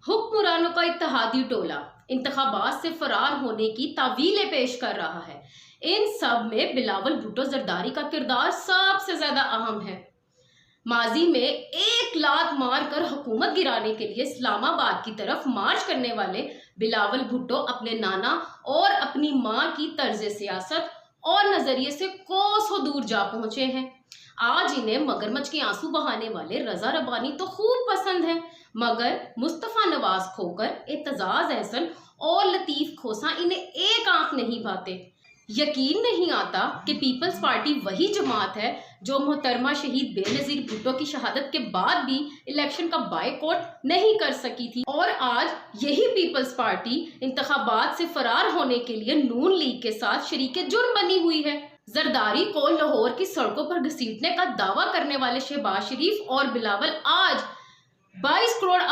हुक्मरानों का इत्तेहादी टोला इंतखाबात से फरार होने की तावीलें पेश कर रहा है। इन सब में बिलावल भुट्टो जरदारी का किरदार सबसे ज्यादा अहम है। माजी में एक लात मार कर हुकूमत गिराने के लिए इस्लामाबाद की तरफ मार्च करने वाले बिलावल भुट्टो अपने नाना और अपनी माँ की तर्ज सियासत और नजरिए से कोसों दूर जा पहुंचे हैं। आज इन्हें मगरमच्छ के आंसू बहाने वाले रजा रब्बानी तो खूब पसंद है, मगर मुस्तफा नवाज खोकर, एतजाज एहसन और लतीफ खोसा इन्हें एक आंख नहीं भाते। यकीन नहीं आता कि पीपल्स पार्टी वही जमात है जो मोहतरमा शहीद बेनजीर भुट्टो की शहादत के बाद भी इलेक्शन का बायकॉट नहीं कर सकी थी, और आज यही पीपल्स पार्टी इंतखाबात से फरार होने के लिए नून लीग के साथ शरीके जुर्म बनी हुई है। जरदारी को लाहौर की सड़कों पर घसीटने का दावा करने वाले शहबाज शरीफ और बिलावल आज 22 करोड़